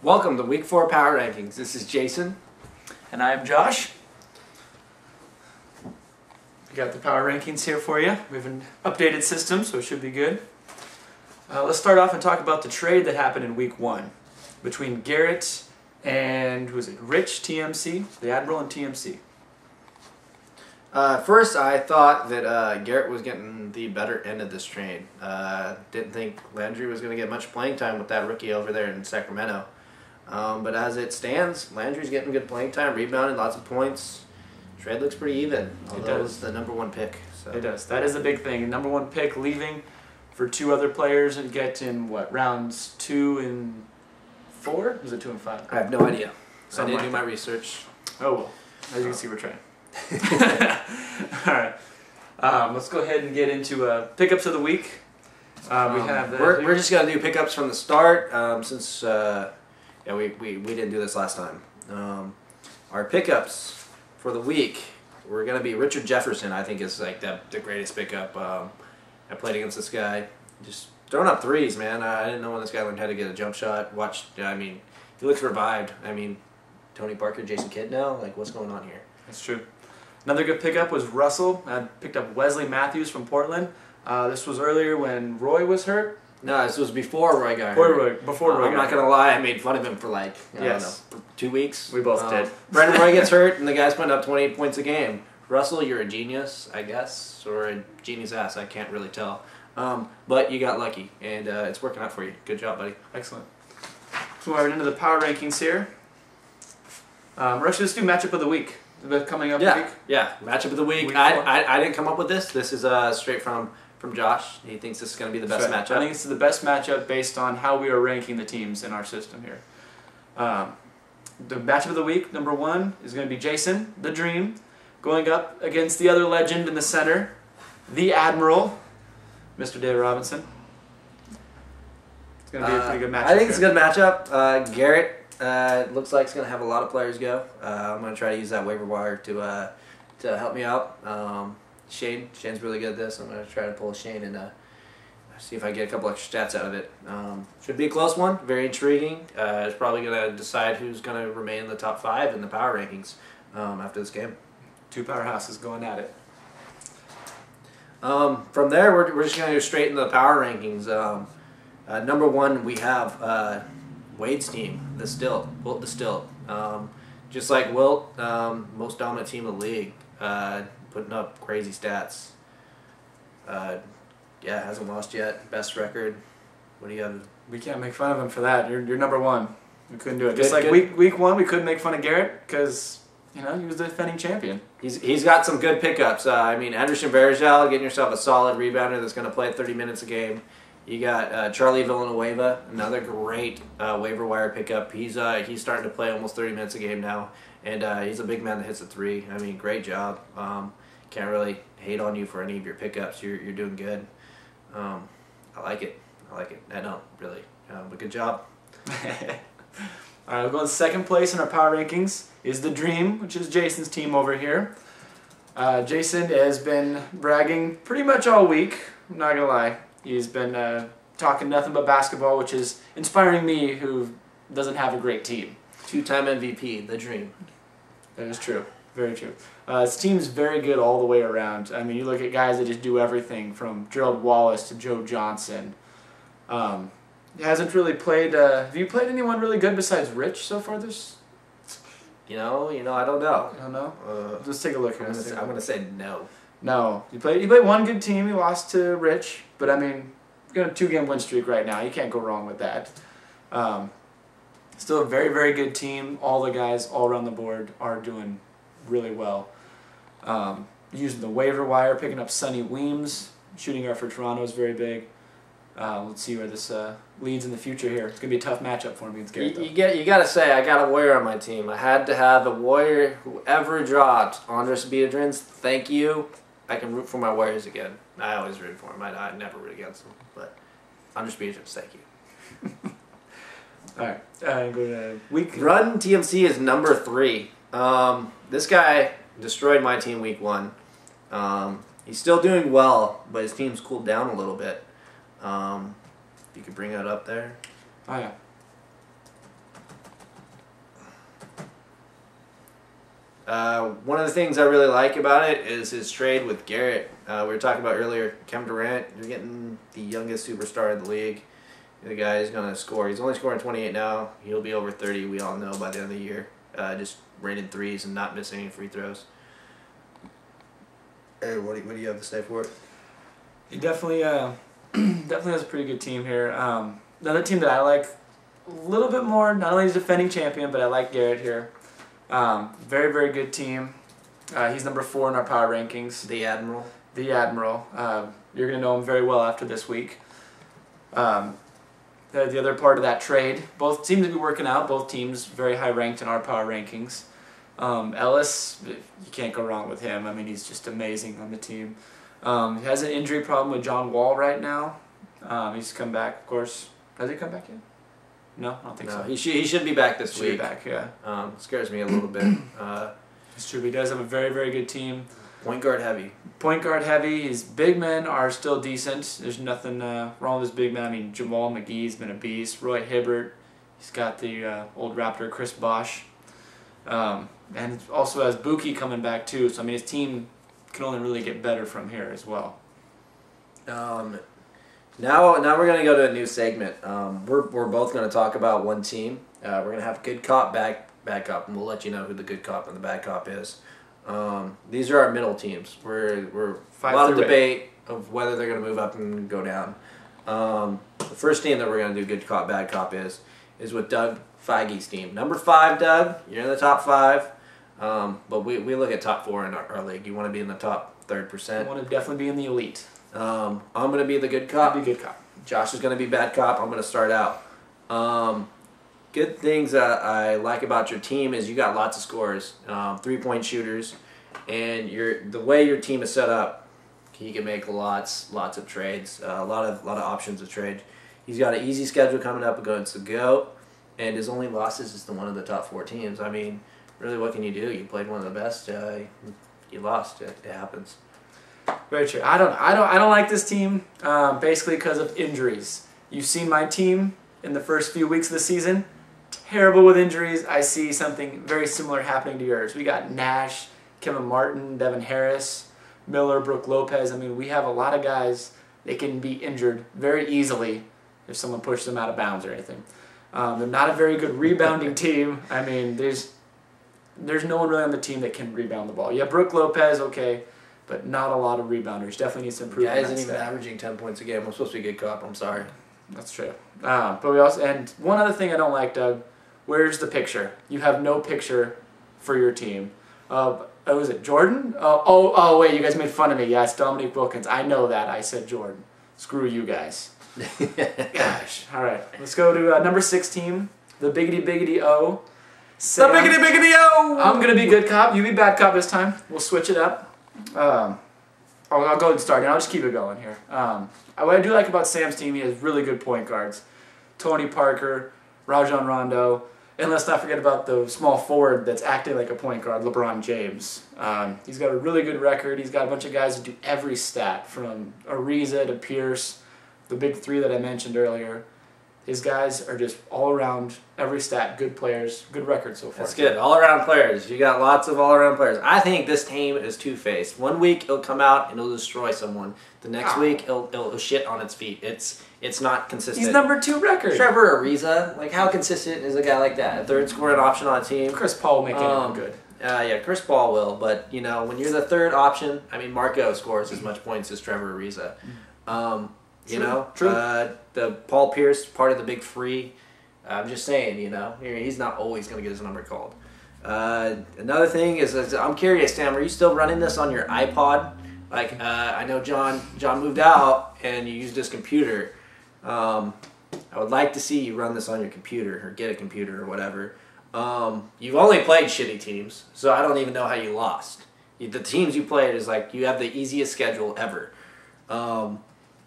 Welcome to Week 4 Power Rankings. This is Jason. And I'm Josh. We got the power rankings here for you. We have an updated system, so it should be good. Let's start off and talk about the trade that happened in Week 1 between Garrett and, who was it, Rich TMC, the Admiral and TMC. First, I thought that Garrett was getting the better end of this trade. Didn't think Landry was going to get much playing time with that rookie over there in Sacramento. But as it stands, Landry's getting good playing time, rebounding, lots of points. Trade looks pretty even, although it was the #1 pick. So. It does. That is the big thing. #1 pick leaving for 2 other players and get in, what, rounds 2 and 4? Was it 2 and 5? I have no idea. I didn't do my research. Oh well, as you can see, we're trying. All right, let's go ahead and get into pickups of the week. We have we're just gonna do pickups from the start since we didn't do this last time. Our pickups for the week, we're gonna be Richard Jefferson. I think is like the greatest pickup. I played against this guy, just throwing up threes, man. I didn't know when this guy learned how to get a jump shot. I mean, he looks revived. I mean, Tony Parker, Jason Kidd now. Like, what's going on here? That's true. Another good pickup was Russell. I picked up Wesley Matthews from Portland. This was earlier when Roy was hurt. No, this was before Roy got hurt. Before Roy I'm not going to lie, I made fun of him for like, I don't know, 2 weeks. We both did. Brandon Roy gets hurt, and the guy's putting up 28 points a game. Russell, you're a genius, I guess, or a genius ass, I can't really tell. But you got lucky, and it's working out for you. Good job, buddy. Excellent. So we're into the power rankings here. We're actually just do matchup of the week. The coming up week. Yeah, matchup of the week. I didn't come up with this. This is straight from Josh. He thinks this is going to be the best matchup. I think it's the best matchup based on how we are ranking the teams in our system here. The matchup of the week, #1, is going to be Jason, the Dream, going up against the other legend in the center, the Admiral, Mr. David Robinson. It's going to be a pretty good matchup. I think it's a good matchup. Garrett looks like it's going to have a lot of players go. I'm going to try to use that waiver wire to help me out. Shane's really good at this. I'm going to try to pull Shane and see if I get a couple extra stats out of it. Should be a close one. Very intriguing. It's probably going to decide who's going to remain in the top 5 in the power rankings after this game. 2 powerhouses going at it. From there, we're just going to go straight into the power rankings. #1, we have Wade's team, Wilt the Stilt. Just like Wilt, most dominant team in the league, putting up crazy stats. Hasn't lost yet, best record. What do you have? We can't make fun of him for that. You're #1. We couldn't do it. Just like week 1, we couldn't make fun of Garrett because he was the defending champion. He's got some good pickups. I mean, Anderson Varejao, getting yourself a solid rebounder that's going to play 30 minutes a game. You got Charlie Villanueva, another great waiver wire pickup. He's starting to play almost 30 minutes a game now, and he's a big man that hits a 3. I mean, great job. Can't really hate on you for any of your pickups. You're doing good. I like it. I don't really, but good job. All right, we'll go in second place in our power rankings is the Dream, which is Jason's team over here. Jason has been bragging pretty much all week. I'm not gonna lie. He's been talking nothing but basketball, which is inspiring me, who doesn't have a great team. 2-time MVP, the Dream. That is true. Very true. His team's very good all the way around. I mean, you look at guys that just do everything from Gerald Wallace to Joe Johnson. He hasn't really played... have you played anyone really good besides Rich so far this... I don't know. I don't know? Let's take a look here. I'm going to say no. No. He played one good team. He lost to Rich. But, I mean, he's got a 2-game win streak right now. You can't go wrong with that. Still a very, very good team. All the guys all around the board are doing really well. Using the waiver wire, picking up Sonny Weems. Shooting guard for Toronto is very big. Let's see where this leads in the future here. It's going to be a tough matchup for me against Garrett. You got to say, I got a Warrior on my team. I had to have a Warrior. Whoever dropped Andres Biedrins, thank you. I can root for my Warriors again. I always root for them. I never root against them. But Andres Biedrins, thank you. All right. Go to week. Run TMC is #3. This guy destroyed my team week 1. He's still doing well, but his team's cooled down a little bit. If you could bring that up there. Oh, yeah. One of the things I really like about it is his trade with Garrett. We were talking about earlier, Kevin Durant. You're getting the youngest superstar in the league. The guy is going to score. He's only scoring 28 now. He'll be over 30, we all know, by the end of the year. Just raining threes and not missing any free throws. Hey, what do you have to say for it? He definitely definitely has a pretty good team here. Another team that I like a little bit more, not only is defending champion, but I like Garrett here. Very, very good team. He's number 4 in our power rankings. The Admiral. The Admiral. You're going to know him very well after this week. The other part of that trade, both seem to be working out. Both teams very high ranked in our power rankings. Ellis, you can't go wrong with him. I mean, he's just amazing on the team. He has an injury problem with John Wall right now. He's come back, of course. Has he come back yet? No, I don't think so. He should be back this week. Should be back, yeah. Scares me a little bit. It's true. He does have a very, very good team. Point guard heavy. Point guard heavy. His big men are still decent. There's nothing wrong with his big men. I mean, Jamal McGee's been a beast. Roy Hibbert. He's got the old Raptor Chris Bosh. And also has Buki coming back too. So I mean, his team can only really get better from here as well. Now we're gonna go to a new segment. We're both gonna talk about one team. We're gonna have good cop, bad cop, and we'll let you know who the good cop and the bad cop is. These are our middle teams. We're a lot of debate of whether they're gonna move up and go down. The first team that we're gonna do good cop, bad cop is with Doug Feige's team. Number 5, Doug. You're in the top 5. But we look at top 4 in our league. You want to be in the top 3%. I want to definitely be in the elite. I'm going to be the good cop. I'll be good cop. Josh is going to be bad cop. I'm going to start out. Good things that I like about your team is you got lots of scorers, 3-point shooters, and the way your team is set up, he can make lots of trades, a lot of options of trade. He's got an easy schedule coming up against the GOAT, and his only losses is to one of the top 4 teams. I mean, really, what can you do? You played one of the best. You lost. It happens. Very true. I don't like this team basically because of injuries. You've seen my team in the first few weeks of the season. Terrible with injuries. I see something very similar happening to yours. We got Nash, Kevin Martin, Devin Harris, Miller, Brooke Lopez. I mean, we have a lot of guys that can be injured very easily if someone pushes them out of bounds or anything. They're not a very good rebounding team. I mean, there's no one really on the team that can rebound the ball. Yeah, Brooke Lopez, okay, but not a lot of rebounders. Definitely needs to improve. Yeah, isn't even averaging 10 points a game. I'm supposed to be a good cop. I'm sorry. That's true. But we also, and one other thing I don't like, Doug, where's the picture? You have no picture for your team. Was it Jordan? Oh, wait, you guys made fun of me. Yeah, it's Dominique Wilkins. I know that. I said Jordan. Screw you guys. Gosh. All right, let's go to number 6 team, the Biggity O. Sam, the Biggity O! I'm going to be good cop. You be bad cop this time. We'll switch it up. I'll go ahead and start, and I'll just keep it going here. What I do like about Sam's team, he has really good point guards. Tony Parker, Rajon Rondo, and let's not forget about the small forward that's acting like a point guard, LeBron James. He's got a really good record. He's got a bunch of guys that do every stat, from Ariza to Pierce, the big 3 that I mentioned earlier. His guys are just all around, every stat, good players, good record so far. That's good. All-around players. You got lots of all-around players. I think this team is two-faced. One week it'll come out and it'll destroy someone. The next week it'll shit on its feet. It's not consistent. He's number 2 record. Trevor Ariza, like how consistent is a guy like that? A third scoring option on a team. Chris Paul will make anyone good. Yeah, Chris Paul will, but you know when you're the third option, I mean Marco scores as much points as Trevor Ariza. The Paul Pierce, part of the big 3. I'm just saying, he's not always going to get his number called. Another thing is I'm curious, Sam, are you still running this on your iPod? Like, I know John moved out and you used his computer. I would like to see you run this on your computer or get a computer or whatever. You've only played shitty teams, so I don't even know how you lost. The teams you played is like you have the easiest schedule ever.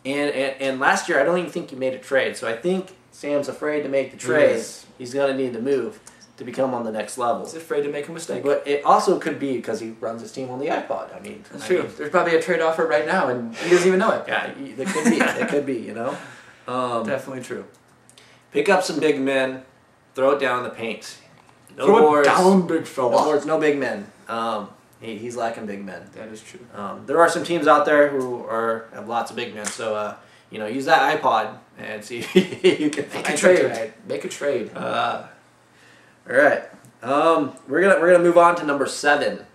And last year, I don't even think you made a trade. So I think Sam's afraid to make the trade. Yes. He's going to need to move to become on the next level. He's afraid to make a mistake. But it also could be because he runs his team on the iPod. That's true. There's probably a trade offer right now, and he doesn't even know it. Yeah, it could be. It could be, Definitely true. Pick up some big men, throw it down in the paint. No throw boards. it down, big fella. No boards, no big men. He's lacking big men. That is true. There are some teams out there who have lots of big men, so use that iPod and see if you can Make a trade. Make a trade. All right. We're gonna move on to number 7.